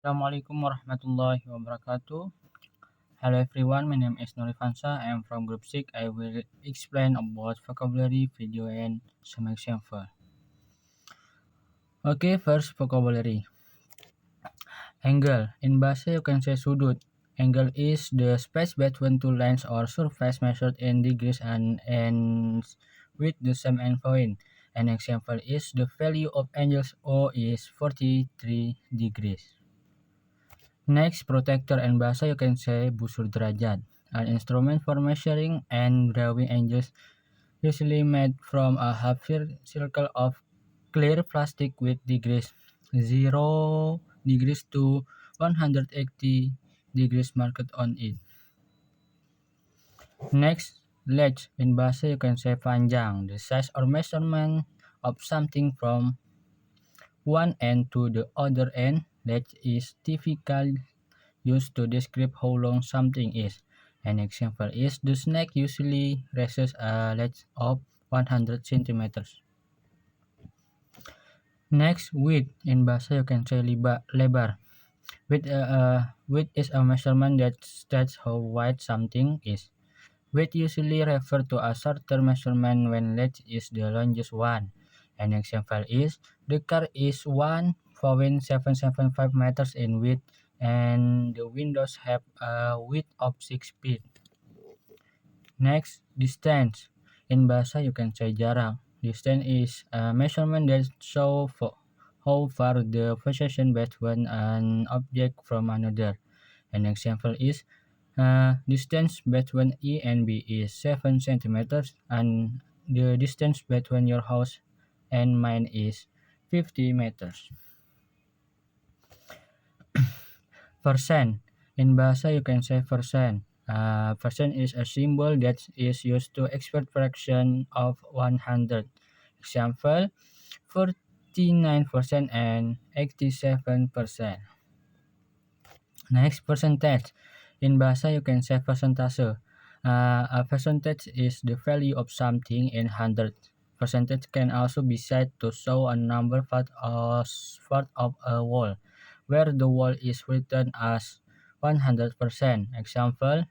Assalamualaikum warahmatullahi wabarakatuh. Hello everyone, my name is Nurifansa. I am from Group 6. I will explain about vocabulary, video, and some example. Okay, first vocabulary. Angle. In bahasa you can say sudut. Angle is the space between two lines or surface measured in degrees and ends with the same endpoint. An example is the value of angle O is 43 degrees. Next, protractor and bahasa you can say busur derajat, an instrument for measuring and drawing angles, usually made from a half circle of clear plastic with degrees 0 degrees to 180 degrees marked on it. Next, length. In bahasa you can say panjang, the size or measurement of something from one end to the other end. Length is typical used to describe how long something is. An example is the snake usually reaches a length of 100 centimeters. Next, width. In bahasa you can say lebar. Width is a measurement that states how wide something is. Width usually refers to a shorter measurement when length is the longest one. An example is the car is 1.775 meters in width and the windows have a width of 6 feet. Next, distance. In bahasa you can say jarak. Distance is a measurement that shows how far the position between an object from another. An example is distance between E and B is 7 centimeters and the distance between your house and mine is 50 meters. Percent. In bahasa you can say percent. Percent is a symbol that is used to express fraction of 100. Example, 49% and 87%. Next, percentage. In bahasa you can say persentase. A percentage is the value of something in hundred. Percentage can also be said to show a number part of a wall, where the wall is written as 100%. Example,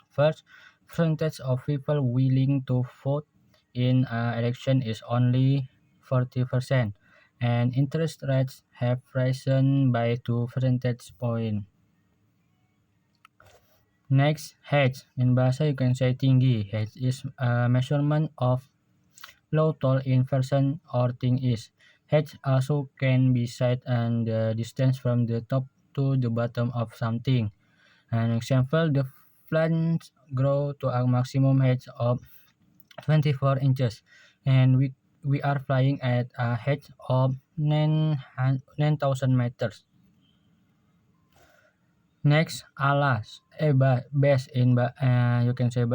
first, percentage of people willing to vote in an election is only 40%, and interest rates have risen by 2 percentage points. Next, height. In bahasa you can say tinggi. Height is a measurement of how tall in person or thing is. Height also can be said and the distance from the top to the bottom of something. An example, the plants grow to a maximum height of 24 inches and we are flying at a height of 9,000 meters. Next, alas. Base in you can say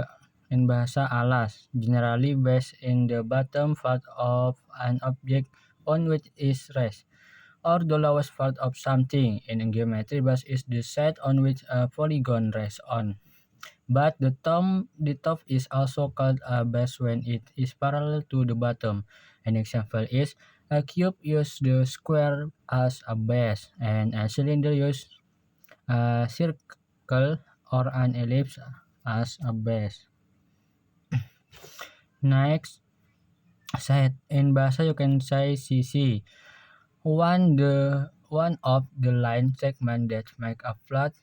in bahasa alas, generally based in the bottom part of an object on which is rest, or the lowest part of something. In geometry, base is the side on which a polygon rests on. But the top is also called a base when it is parallel to the bottom. An example is a cube uses the square as a base, and a cylinder uses a circle or an ellipse as a base. Next, side. In bahasa you can say sisi. One of the line segment that make a flat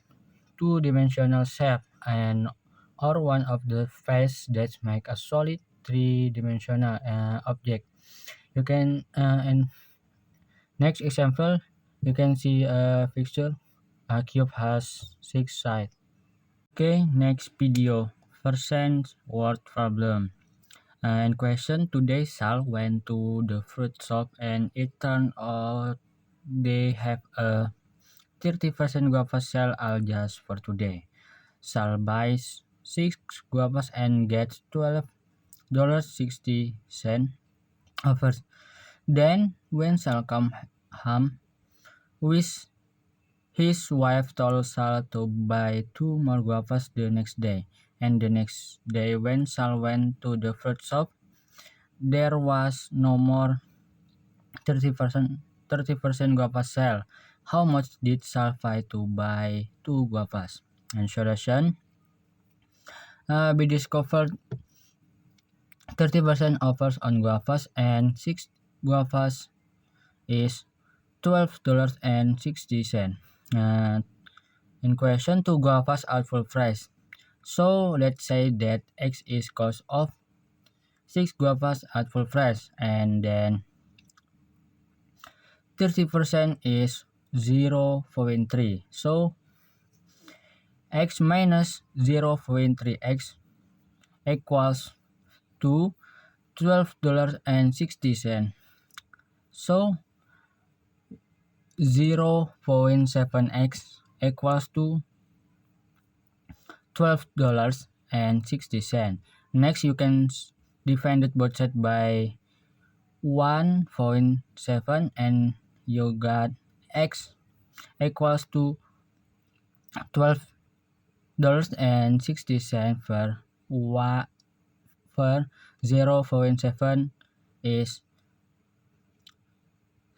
two-dimensional shape and or one of the face that make a solid three-dimensional object. You can and next example you can see a picture. A cube has 6 sides. Okay, next video. Percent word problem. And question, today Sal went to the fruit shop and it turned out they have a 30% guava sale all just for today. Sal buys 6 guavas and gets $12.60 offers. Then when Sal come home, with his wife told Sal to buy 2 more guavas the next day. And the next day when Sal went to the fruit shop, there was no more 30% guava sale. how much did Salvi to buy two guavas? And solution, we discovered 30% offers on guavas and 6 guavas is $12.60. Uh, in question, two guavas are full price. So let's say that X is cost of 6 guavas at full price, and then 30% is 0.3. So X minus 0.3 X equals to $12.60. So 0.7 X equals to $12.60. Next, you can divide it both sides by 1.7 and you got X equals to $12.60 per 0.7 is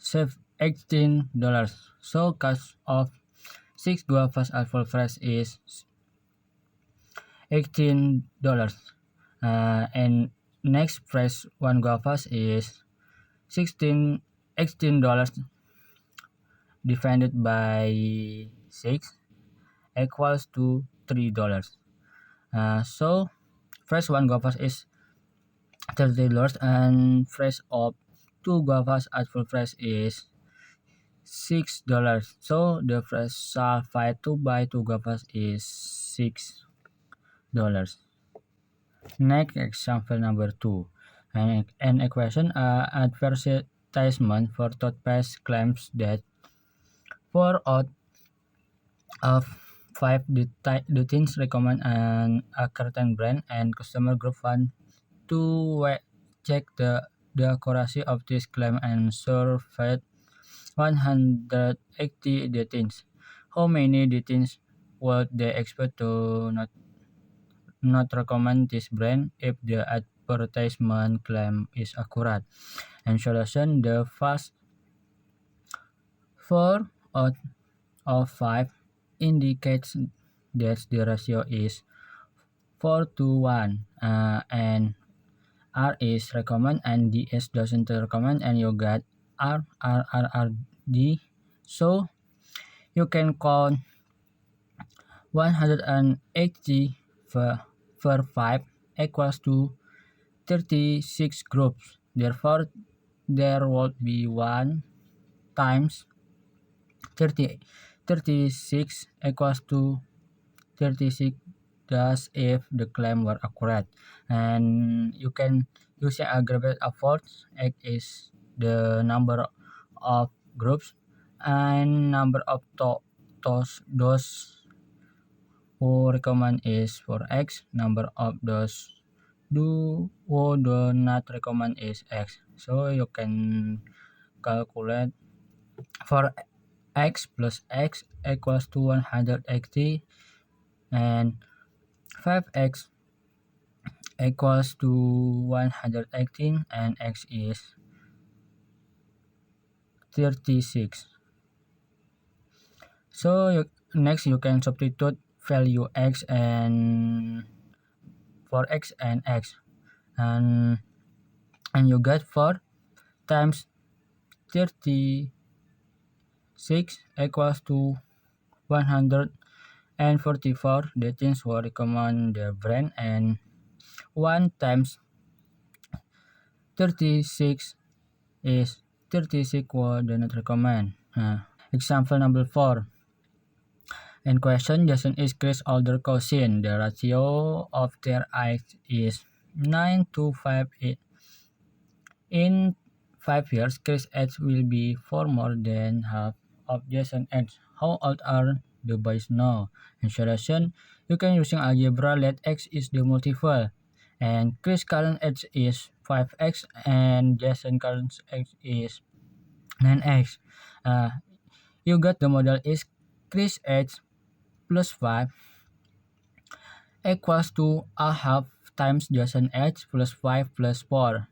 $18. So cost of 6 guavas at full price is $18. And next price 1 guavas is 16 dollars divided by 6 equals to $3. So price 1 guavas is $30 and price of 2 guavas at full price is $6. So the price Salvi to buy 2 guavas is $6. Next example number 2. An equation advertisement for toothpaste claims that 4 out of 5 teens recommend a certain brand, and customer group want to check the accuracy of this claim and surveyed 180 teens. How many teens would they expect to not recommend this brand if the advertisement claim is accurate? And solution, the first 4 out of 5 indicates that the ratio is 4 to 1, and R is recommend and DS doesn't recommend, and you got D. So you can count 180 for 5 equals to 36 groups. Therefore, there would be 1 times 36 equals to 36 thus if the claim were accurate. And you can use an aggregate efforts. X is the number of groups and number of those who recommend is for X. Number of those who do not recommend is X. So you can calculate for X plus X equals to 180 and 5X equals to 118 and X is 36. So next you can substitute value X and for X and X, and you get 4 times 36 equals to 144. The things will recommend the brand, and 1 times 36 is 36 will do not recommend. Example number 4. In question, Jason is Chris' older cousin. The ratio of their age is 9 to 5. In 5 years, Chris' age will be 4 more than half of Jason's age. How old are the boys now? In solution, you can using algebra let x is the multiple, and Chris' current age is 5x and Jason's current age is 9x. You got the model is Chris' age plus 5 equals to a half times Jason age plus 5 plus 4.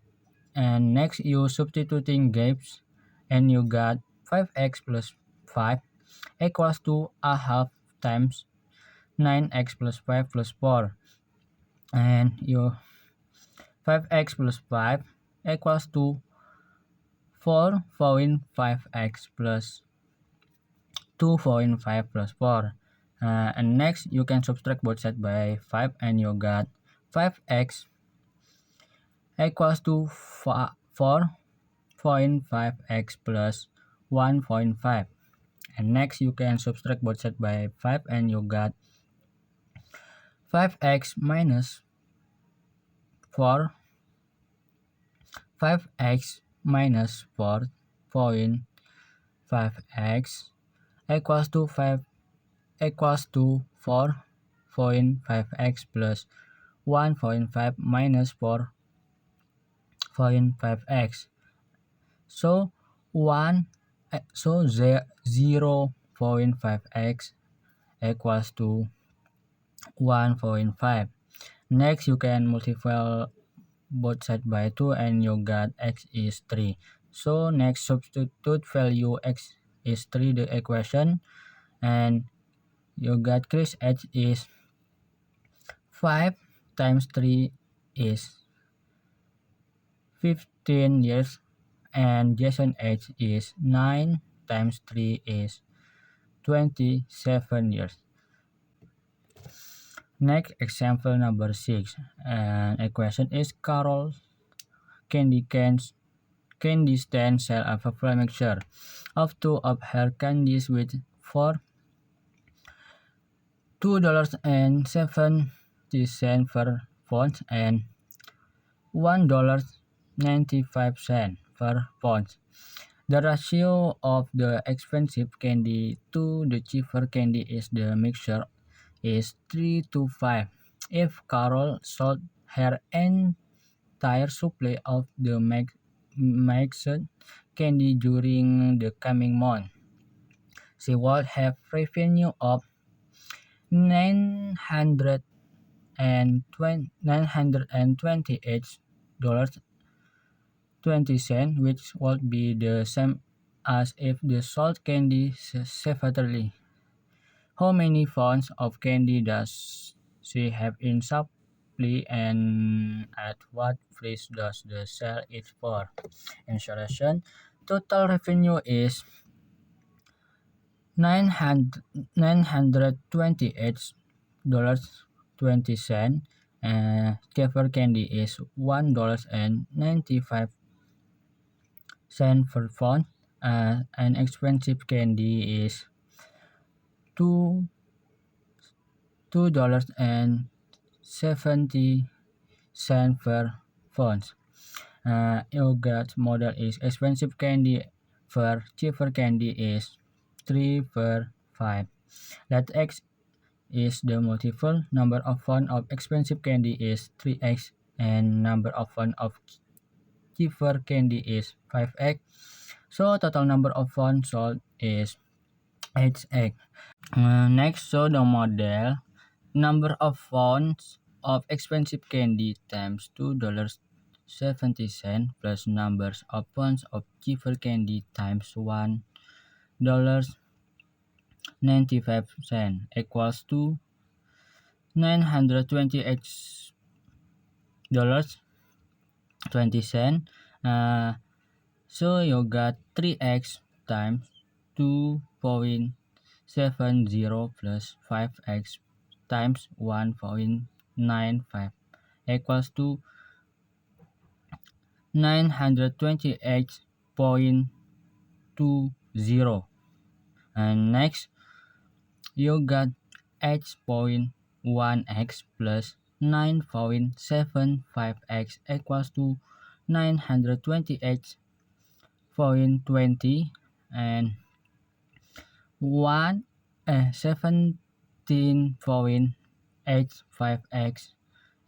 And next you substituting gaps and you got 5x plus 5 equals to a half times 9x plus 5 plus 4. And your 5x plus 5 equals to 4.5x plus 2.5 plus 4. And next you can subtract both sides by 5 and you got 5x equals to 4.5x plus 1.5. And next you can subtract both sides by 5 and you got 5x minus 4 5x minus 4.5x equals to 4.5x plus 1.5 minus 4.5x. So 0.5x equals to 1.5. Next you can multiply both sides by 2 and you got x is 3. So next substitute value x is 3 the equation and you got Chris H is 5 times 3 is 15 years and Jason H is 9 times 3 is 27 years. Next example number 6 and equation is Carol candy stand sell a full mixture of 2 of her candies with for $2.70 per pound and $1.95 per pound. The ratio of the expensive candy to the cheaper candy is the mixture is 3 to 5. If Carol sold her entire supply of the mixed candy during the coming month, she would have revenue of $928.20, which would be the same as if the sold candy separately. How many pounds of candy does she have in supply and at what price does the sell it for? In solution, total revenue is $928.20 and Kefir candy is $1.95 per pound. And expensive candy is $2.70 per pound. Yogurt model is expensive candy per cheaper candy is 3 per 5. Let x is the multiple number of pounds of expensive candy is 3x and number of pounds of cheaper candy is 5x. So total number of pounds sold is 8x. Next, show the model number of pounds of expensive candy times $2.70 plus numbers of pounds of cheaper candy times $1.95 equals to $928.20. So you got 3x times 2.70 plus 5x times 1.95 equals to 928.20. And next, you got x.1x plus 9.75x equals to 928.20 and 17.85x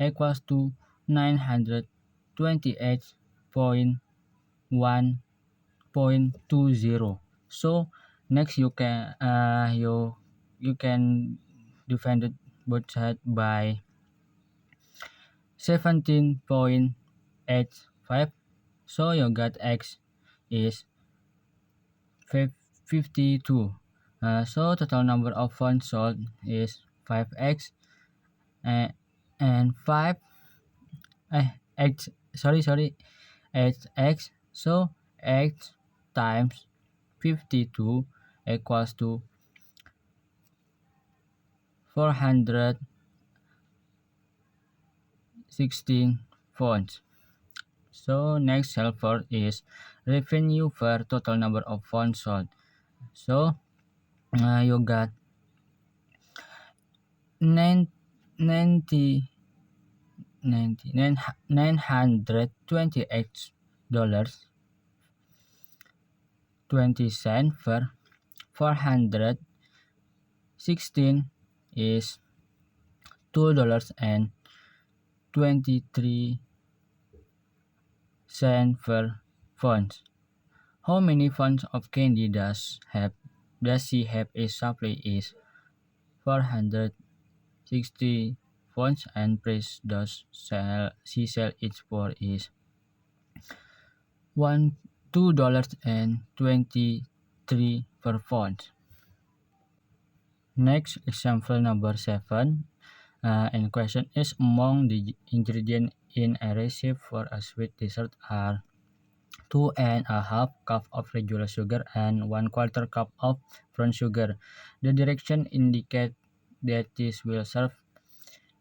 equals to 928.1.20. So next you can define it both sides by 17.85. So you got x is 52 So total number of phones sold is 5x, and, and 5 x, sorry, 8x. So 8 times 52 equals to 416 phones. So next helper is revenue per total number of phones sold. So you got 9 90 $928 20 cents per 416 is $2.23 per pound. How many pounds of candy does she have? A supply is 460 pounds, and price does she sell it for is one $2.23 per pound. Next, example number 7. And question is, among the ingredients in a recipe for a sweet dessert are 2.5 cup of regular sugar and 1/4 cup of brown sugar. The direction indicate that this will serve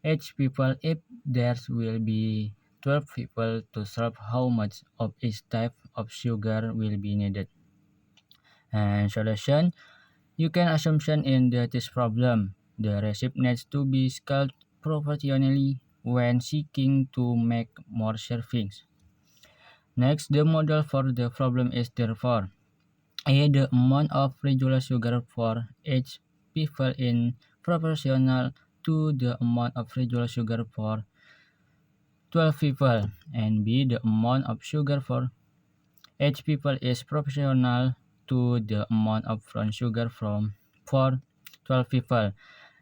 8 people. If there will be 12 people to serve, how much of each type of sugar will be needed? And solution: you can assumption in this problem. The recipe needs to be scaled proportionally when seeking to make more servings. Next, the model for the problem is therefore the amount of regular sugar for each people in proportional to the amount of regular sugar for 12 people, and B, the amount of sugar for each people is proportional to the amount of brown sugar for 12 people.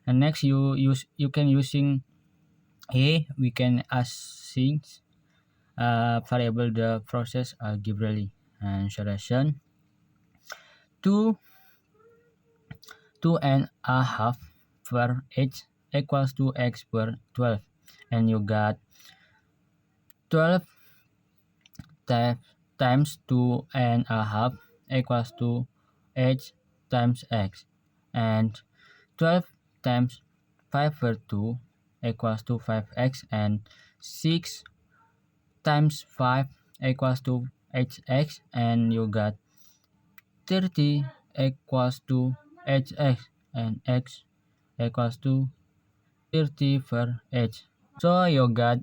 And next, you can using A, we can assign variable the process algebraically. And solution: 2 2.5 per h equals to x per 12, and you got 12 times 2.5 equals to h times x, and 12 times 5 per 2 equals to 5x, and 6 times 5 equals to hx, and you got 30 equals to hx, and x equals to 30 per h. So you got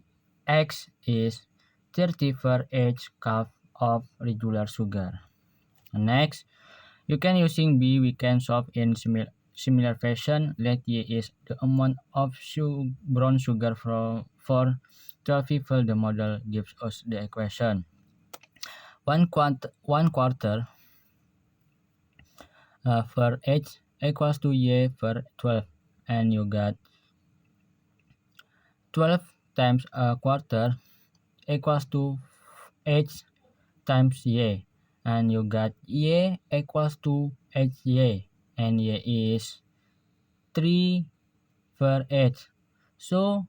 x is 30 per h cup of regular sugar. Next, you can using B, we can solve in similar fashion. Let Y is the amount of brown sugar for 12 people. The model gives us the equation. One quarter per H equals to Y per 12, and you got 12 times a quarter equals to H times Y, and you got Y equals to HY, and Y is 3 per H. So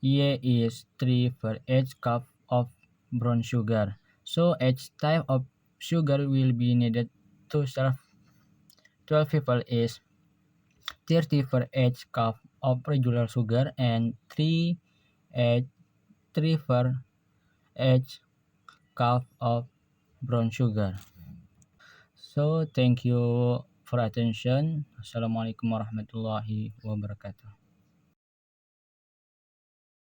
Y is 3 per H cup of brown sugar. So each type of sugar will be needed to serve 12 people is 30 per H cup of regular sugar and 3 per H cup of brown sugar. So thank you for attention. Assalamualaikum warahmatullahi wabarakatuh.